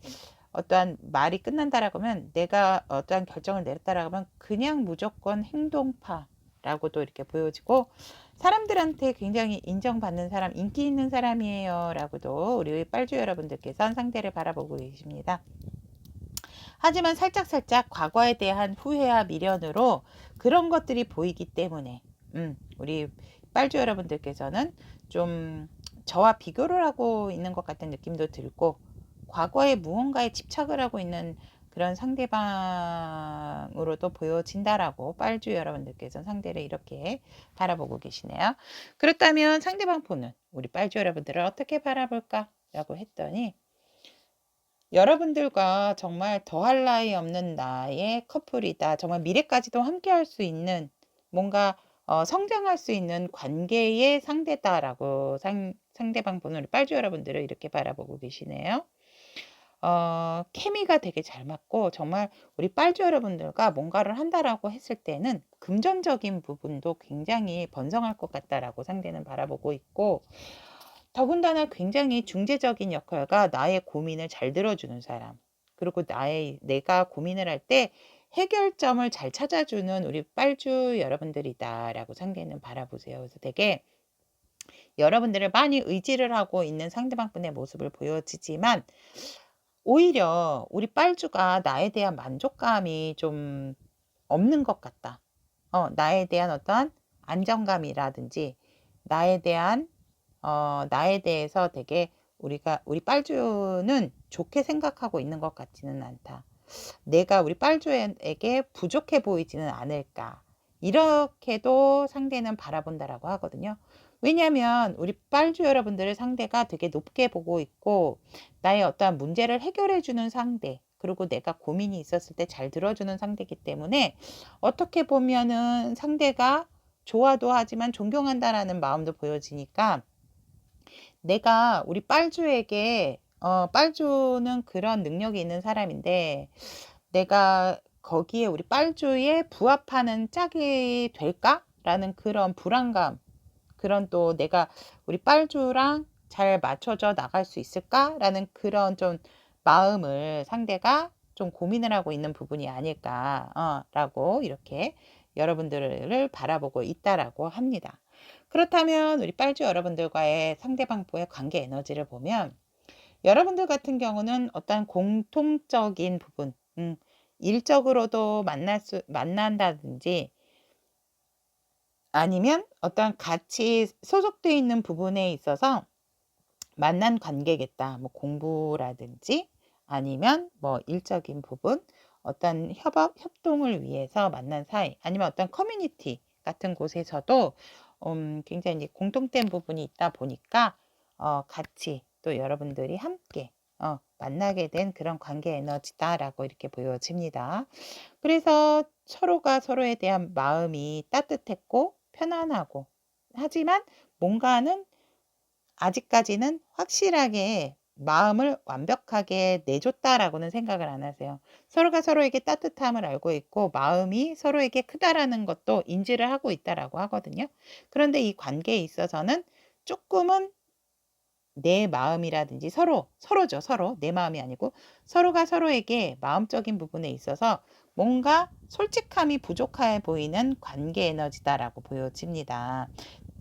[SPEAKER 1] 어떠한 말이 끝난다라고 하면, 내가 어떠한 결정을 내렸다라고 하면 그냥 무조건 행동파라고도 이렇게 보여지고, 사람들한테 굉장히 인정받는 사람, 인기 있는 사람이에요 라고도 우리 빨주 여러분들께서 상대를 바라보고 계십니다. 하지만 살짝살짝 과거에 대한 후회와 미련으로 그런 것들이 보이기 때문에 우리 빨주 여러분들께서는 좀 저와 비교를 하고 있는 것 같은 느낌도 들고, 과거에 무언가에 집착을 하고 있는 그런 상대방으로도 보여진다라고 빨주 여러분들께서 상대를 이렇게 바라보고 계시네요. 그렇다면 상대방 분은 우리 빨주 여러분들을 어떻게 바라볼까 라고 했더니, 여러분들과 정말 더할 나위 없는 나의 커플이다. 정말 미래까지도 함께 할 수 있는, 뭔가 성장할 수 있는 관계의 상대다라고 상대방 분을 빨주 여러분들을 이렇게 바라보고 계시네요. 케미가 되게 잘 맞고, 정말 우리 빨주 여러분들과 뭔가를 한다라고 했을 때는 금전적인 부분도 굉장히 번성할 것 같다라고 상대는 바라보고 있고, 더군다나 굉장히 중재적인 역할과 나의 고민을 잘 들어주는 사람, 그리고 내가 고민을 할 때 해결점을 잘 찾아주는 우리 빨주 여러분들이다라고 상대는 바라보세요. 그래서 되게 여러분들을 많이 의지를 하고 있는 상대방분의 모습을 보여지지만, 오히려 우리 빨주가 나에 대한 만족감이 좀 없는 것 같다. 나에 대한 어떠한 안정감이라든지 나에 대해서 되게 우리 빨주는 좋게 생각하고 있는 것 같지는 않다. 내가 우리 빨주에게 부족해 보이지는 않을까. 이렇게도 상대는 바라본다라고 하거든요. 왜냐하면 우리 빨주 여러분들의 상대가 되게 높게 보고 있고, 나의 어떠한 문제를 해결해 주는 상대, 그리고 내가 고민이 있었을 때 잘 들어주는 상대이기 때문에, 어떻게 보면은 상대가 좋아도 하지만 존경한다라는 마음도 보여지니까, 내가 우리 빨주에게 빨주는 그런 능력이 있는 사람인데, 내가 거기에 우리 빨주에 부합하는 짝이 될까라는 그런 불안감, 그런 또 내가 우리 빨주랑 잘 맞춰져 나갈 수 있을까라는 그런 좀 마음을 상대가 좀 고민을 하고 있는 부분이 아닐까 라고 이렇게 여러분들을 바라보고 있다라고 합니다. 그렇다면 우리 빨주 여러분들과의 상대방과의 관계 에너지를 보면, 여러분들 같은 경우는 어떤 공통적인 부분, 일적으로도 만난다든지 아니면 어떤 같이 소속돼 있는 부분에 있어서 만난 관계겠다. 뭐 공부라든지 아니면 뭐 일적인 부분, 어떤 협동을 위해서 만난 사이, 아니면 어떤 커뮤니티 같은 곳에서도 굉장히 이제 공통된 부분이 있다 보니까 같이 또 여러분들이 함께 만나게 된 그런 관계 에너지다라고 이렇게 보여집니다. 그래서 서로가 서로에 대한 마음이 따뜻했고 편안하고, 하지만 뭔가는 아직까지는 확실하게 마음을 완벽하게 내줬다라고는 생각을 안 하세요. 서로가 서로에게 따뜻함을 알고 있고 마음이 서로에게 크다라는 것도 인지를 하고 있다라고 하거든요. 그런데 이 관계에 있어서는 조금은 내 마음이라든지 서로죠. 서로. 내 마음이 아니고 서로가 서로에게 마음적인 부분에 있어서 뭔가 솔직함이 부족해 보이는 관계 에너지다라고 보여집니다.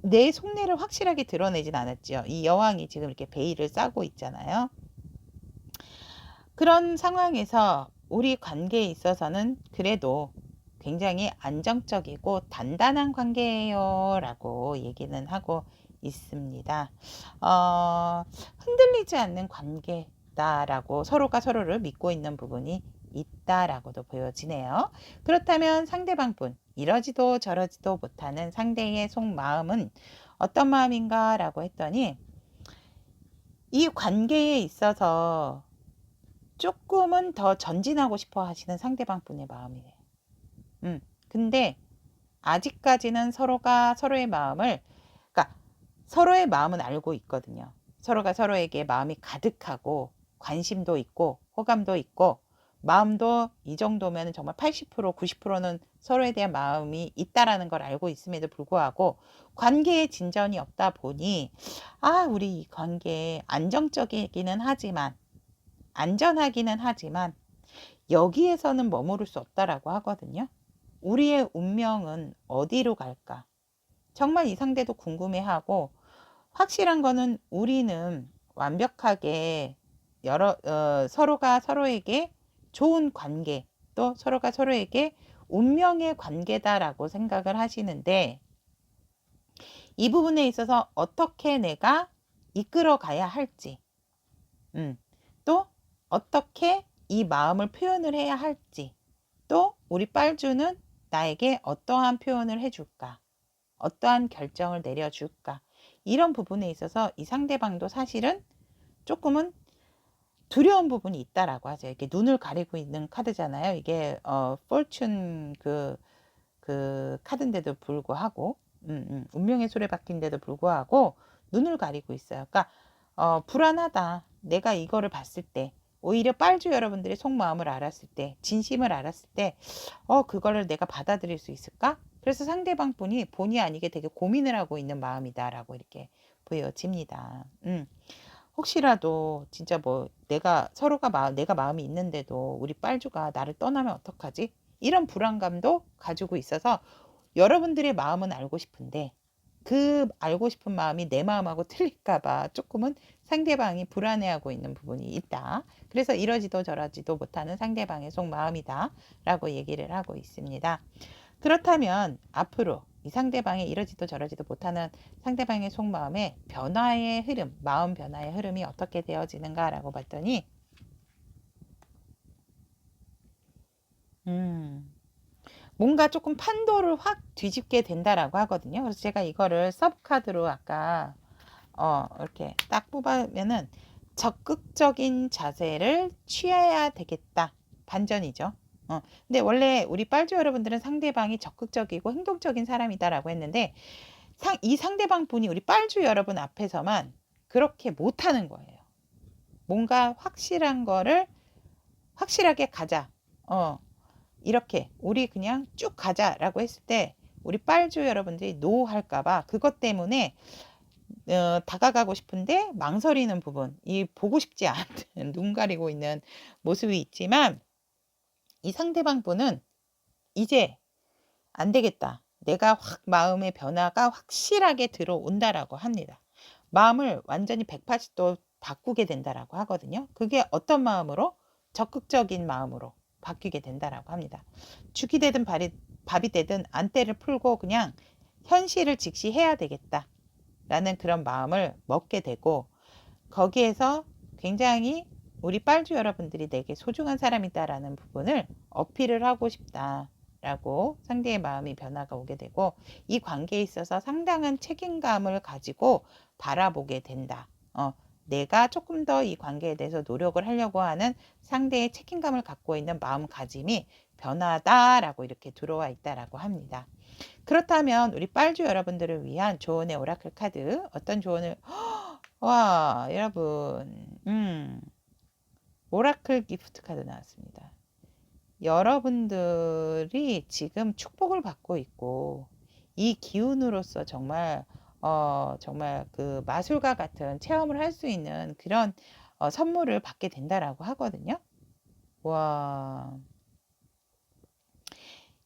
[SPEAKER 1] 내 속내를 확실하게 드러내진 않았죠. 이 여왕이 지금 이렇게 베일을 싸고 있잖아요. 그런 상황에서 우리 관계에 있어서는 그래도 굉장히 안정적이고 단단한 관계예요 라고 얘기는 하고 있습니다. 흔들리지 않는 관계다라고 서로가 서로를 믿고 있는 부분이 있다라고도 보여지네요. 그렇다면 상대방분, 이러지도 저러지도 못하는 상대의 속마음은 어떤 마음인가 라고 했더니, 이 관계에 있어서 조금은 더 전진하고 싶어 하시는 상대방분의 마음이에요. 근데 아직까지는 서로가 서로의 마음을, 그러니까 서로의 마음은 알고 있거든요. 서로가 서로에게 마음이 가득하고 관심도 있고 호감도 있고 마음도 이 정도면 정말 80% 90%는 서로에 대한 마음이 있다라는 걸 알고 있음에도 불구하고 관계에 진전이 없다 보니, 우리 이 관계 안정적이기는 하지만, 안전하기는 하지만 여기에서는 머무를 수 없다라고 하거든요. 우리의 운명은 어디로 갈까? 정말 이 상대도 궁금해하고, 확실한 거는 우리는 완벽하게 서로가 서로에게 좋은 관계, 또 서로가 서로에게 운명의 관계다라고 생각을 하시는데, 이 부분에 있어서 어떻게 내가 이끌어 가야 할지, 또 어떻게 이 마음을 표현을 해야 할지, 또 우리 빨주는 나에게 어떠한 표현을 해줄까, 어떠한 결정을 내려줄까, 이런 부분에 있어서 이 상대방도 사실은 조금은 두려운 부분이 있다라고 하죠. 이렇게 눈을 가리고 있는 카드잖아요. 이게 fortune 그 카드인데도 불구하고, 운명의 수레바퀴인데도 불구하고 눈을 가리고 있어요. 그러니까 불안하다. 내가 이거를 봤을 때, 오히려 빨주 여러분들의 속마음을 알았을 때, 진심을 알았을 때, 그거를 내가 받아들일 수 있을까? 그래서 상대방 분이 본의 아니게 되게 고민을 하고 있는 마음이다라고 이렇게 보여집니다. 혹시라도 진짜 뭐 내가 마음이 있는데도 우리 빨주가 나를 떠나면 어떡하지? 이런 불안감도 가지고 있어서 여러분들의 마음은 알고 싶은데 그 알고 싶은 마음이 내 마음하고 틀릴까 봐 조금은 상대방이 불안해하고 있는 부분이 있다. 그래서 이러지도 저러지도 못하는 상대방의 속마음이다 라고 얘기를 하고 있습니다. 그렇다면 앞으로 이 상대방이 이러지도 저러지도 못하는 상대방의 속마음의 변화의 흐름, 마음 변화의 흐름이 어떻게 되어지는가 라고 봤더니, 뭔가 조금 판도를 확 뒤집게 된다라고 하거든요. 그래서 제가 이거를 서브카드로 아까 이렇게 딱 뽑으면은 적극적인 자세를 취해야 되겠다. 반전이죠. 근데 원래 우리 빨주 여러분들은 상대방이 적극적이고 행동적인 사람이다라고 했는데, 이 상대방 분이 우리 빨주 여러분 앞에서만 그렇게 못하는 거예요. 뭔가 확실한 거를 확실하게 가자. 이렇게 우리 그냥 쭉 가자라고 했을 때 우리 빨주 여러분들이 노 할까봐 그것 때문에 다가가고 싶은데 망설이는 부분, 이 보고 싶지 않은 눈 가리고 있는 모습이 있지만, 이 상대방 분은 이제 안 되겠다. 내가 확 마음의 변화가 확실하게 들어온다라고 합니다. 마음을 완전히 180도 바꾸게 된다라고 하거든요. 그게 어떤 마음으로? 적극적인 마음으로 바뀌게 된다라고 합니다. 죽이 되든 밥이 되든 안대를 풀고 그냥 현실을 직시해야 되겠다라는 그런 마음을 먹게 되고, 거기에서 굉장히 우리 빨주 여러분들이 내게 소중한 사람이다라는 부분을 어필을 하고 싶다라고 상대의 마음이 변화가 오게 되고, 이 관계에 있어서 상당한 책임감을 가지고 바라보게 된다. 내가 조금 더 이 관계에 대해서 노력을 하려고 하는 상대의 책임감을 갖고 있는 마음가짐이 변화다라고 이렇게 들어와 있다라고 합니다. 그렇다면 우리 빨주 여러분들을 위한 조언의 오라클 카드, 어떤 조언을 와 여러분, 오라클 기프트 카드 나왔습니다. 여러분들이 지금 축복을 받고 있고, 이 기운으로서 정말 정말 그 마술과 같은 체험을 할 수 있는 그런 선물을 받게 된다라고 하거든요. 와,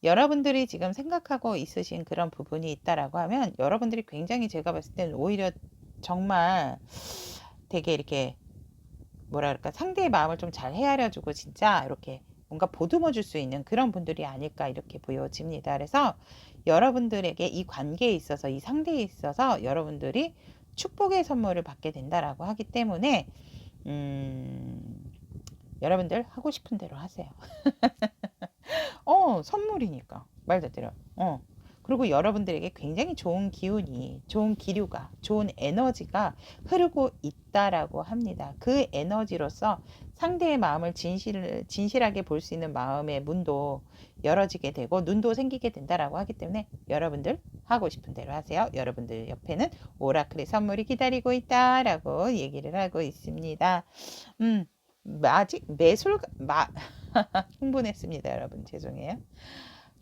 [SPEAKER 1] 여러분들이 지금 생각하고 있으신 그런 부분이 있다라고 하면, 여러분들이 굉장히 제가 봤을 때는 오히려 정말 되게 이렇게 뭐라 그럴까, 상대의 마음을 좀 잘 헤아려주고 진짜 이렇게 뭔가 보듬어 줄 수 있는 그런 분들이 아닐까 이렇게 보여집니다. 그래서 여러분들에게 이 관계에 있어서, 이 상대에 있어서 여러분들이 축복의 선물을 받게 된다라고 하기 때문에 여러분들 하고 싶은 대로 하세요. 선물이니까 말 그대로. 그리고 여러분들에게 굉장히 좋은 기운이, 좋은 기류가, 좋은 에너지가 흐르고 있다라고 합니다. 그 에너지로서 상대의 마음을 진실하게 볼 수 있는 마음의 문도 열어지게 되고, 눈도 생기게 된다라고 하기 때문에 여러분들 하고 싶은 대로 하세요. 여러분들 옆에는 오라클의 선물이 기다리고 있다라고 얘기를 하고 있습니다. 아직 흥분했습니다, 여러분. 죄송해요.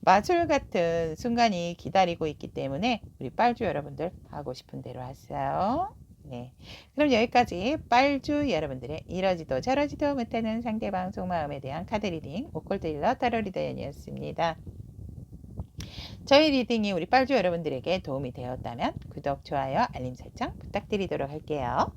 [SPEAKER 1] 마술 같은 순간이 기다리고 있기 때문에 우리 빨주 여러분들 하고 싶은 대로 하세요. 네. 그럼 여기까지 빨주 여러분들의 이러지도 저러지도 못하는 상대방 속마음에 대한 카드 리딩 오컬트 힐러 타로 리더연이었습니다. 저희 리딩이 우리 빨주 여러분들에게 도움이 되었다면 구독, 좋아요, 알림 설정 부탁드리도록 할게요.